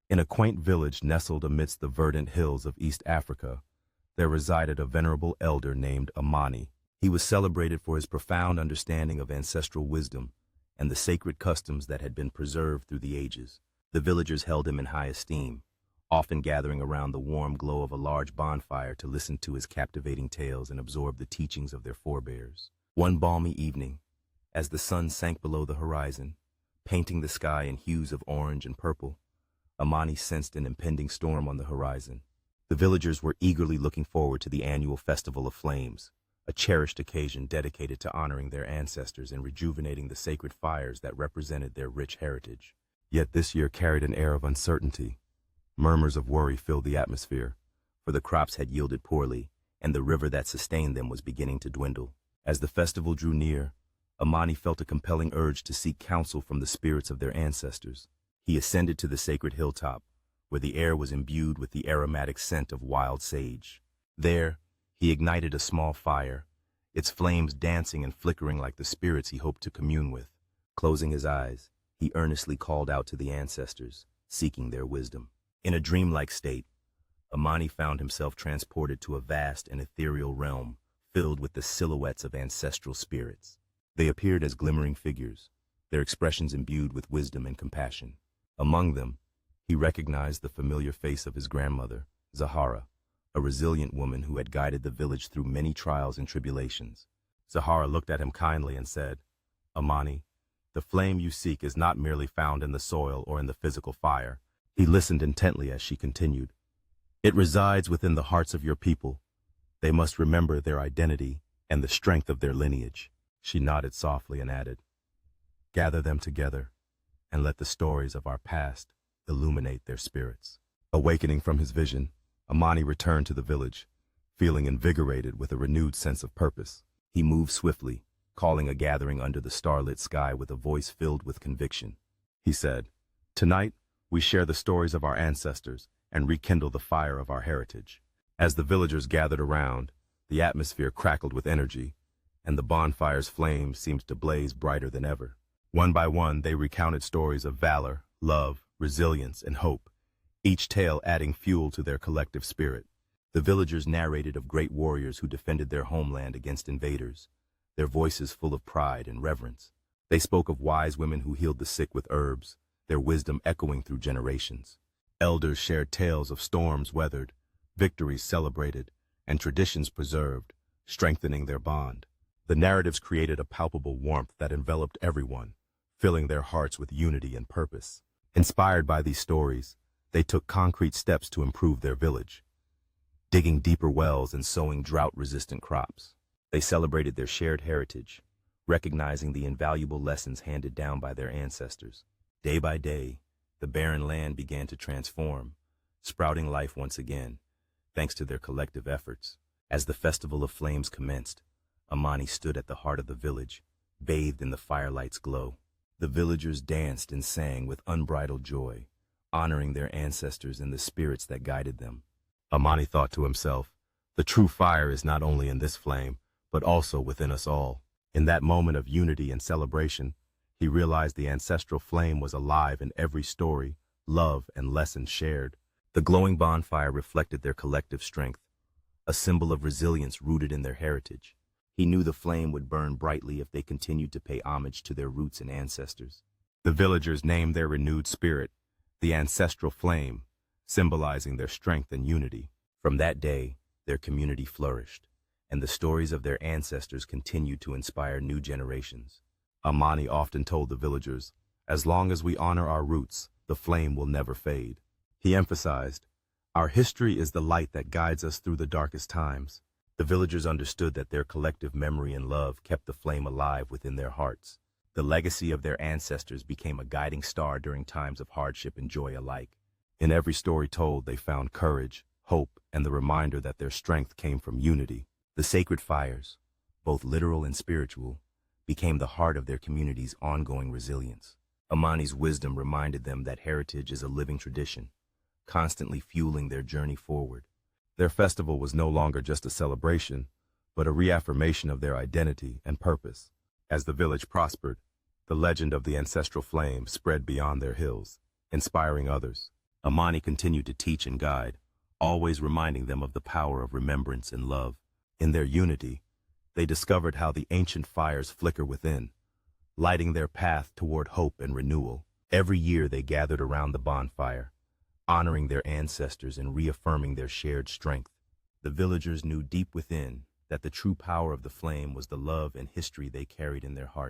In a quaint village nestled amidst the verdant hills of East Africa, there resided a venerable elder named Amani. He was celebrated for his profound understanding of ancestral wisdom and the sacred customs that had been preserved through the ages. The villagers held him in high esteem, often gathering around the warm glow of a large bonfire to listen to his captivating tales and absorb the teachings of their forebears. One balmy evening, as the sun sank below the horizon, painting the sky in hues of orange and purple, Amani sensed an impending storm on the horizon. The villagers were eagerly looking forward to the annual Festival of Flames, a cherished occasion dedicated to honoring their ancestors and rejuvenating the sacred fires that represented their rich heritage. Yet this year carried an air of uncertainty. Murmurs of worry filled the atmosphere, for the crops had yielded poorly, and the river that sustained them was beginning to dwindle. As the festival drew near, Amani felt a compelling urge to seek counsel from the spirits of their ancestors. He ascended to the sacred hilltop, where the air was imbued with the aromatic scent of wild sage. There, he ignited a small fire, its flames dancing and flickering like the spirits he hoped to commune with. Closing his eyes, he earnestly called out to the ancestors, seeking their wisdom. In a dreamlike state, Amani found himself transported to a vast and ethereal realm filled with the silhouettes of ancestral spirits. They appeared as glimmering figures, their expressions imbued with wisdom and compassion. Among them, he recognized the familiar face of his grandmother, Zahara, a resilient woman who had guided the village through many trials and tribulations. Zahara looked at him kindly and said, "Amani, the flame you seek is not merely found in the soil or in the physical fire." He listened intently as she continued. "It resides within the hearts of your people. They must remember their identity and the strength of their lineage." She nodded softly and added, "Gather them together and let the stories of our past illuminate their spirits." Awakening from his vision, Amani returned to the village, feeling invigorated with a renewed sense of purpose. He moved swiftly, calling a gathering under the starlit sky with a voice filled with conviction. He said, "Tonight, we share the stories of our ancestors and rekindle the fire of our heritage." As the villagers gathered around, the atmosphere crackled with energy, and the bonfire's flames seemed to blaze brighter than ever. One by one, they recounted stories of valor, love, resilience, and hope, each tale adding fuel to their collective spirit. The villagers narrated of great warriors who defended their homeland against invaders, their voices full of pride and reverence. They spoke of wise women who healed the sick with herbs, their wisdom echoing through generations. Elders shared tales of storms weathered, victories celebrated, and traditions preserved, strengthening their bond. The narratives created a palpable warmth that enveloped everyone, filling their hearts with unity and purpose. Inspired by these stories, they took concrete steps to improve their village, digging deeper wells and sowing drought-resistant crops. They celebrated their shared heritage, recognizing the invaluable lessons handed down by their ancestors. Day by day, the barren land began to transform, sprouting life once again, thanks to their collective efforts. As the Festival of Flames commenced, Amani stood at the heart of the village, bathed in the firelight's glow. The villagers danced and sang with unbridled joy, honoring their ancestors and the spirits that guided them. Amani thought to himself, "The true fire is not only in this flame, but also within us all." In that moment of unity and celebration, he realized the ancestral flame was alive in every story, love, and lesson shared. The glowing bonfire reflected their collective strength, a symbol of resilience rooted in their heritage. He knew the flame would burn brightly if they continued to pay homage to their roots and ancestors. The villagers named their renewed spirit the Ancestral Flame, symbolizing their strength and unity. From that day, their community flourished, and the stories of their ancestors continued to inspire new generations. Amani often told the villagers, "As long as we honor our roots, the flame will never fade." He emphasized, "Our history is the light that guides us through the darkest times." The villagers understood that their collective memory and love kept the flame alive within their hearts. The legacy of their ancestors became a guiding star during times of hardship and joy alike. In every story told, they found courage, hope, and the reminder that their strength came from unity. The sacred fires, both literal and spiritual, became the heart of their community's ongoing resilience. Amani's wisdom reminded them that heritage is a living tradition, constantly fueling their journey forward. Their festival was no longer just a celebration, but a reaffirmation of their identity and purpose. As the village prospered, the legend of the ancestral flame spread beyond their hills, inspiring others. Amani continued to teach and guide, always reminding them of the power of remembrance and love. In their unity, they discovered how the ancient fires flicker within, lighting their path toward hope and renewal. Every year they gathered around the bonfire, honoring their ancestors and reaffirming their shared strength. The villagers knew deep within that the true power of the flame was the love and history they carried in their heart.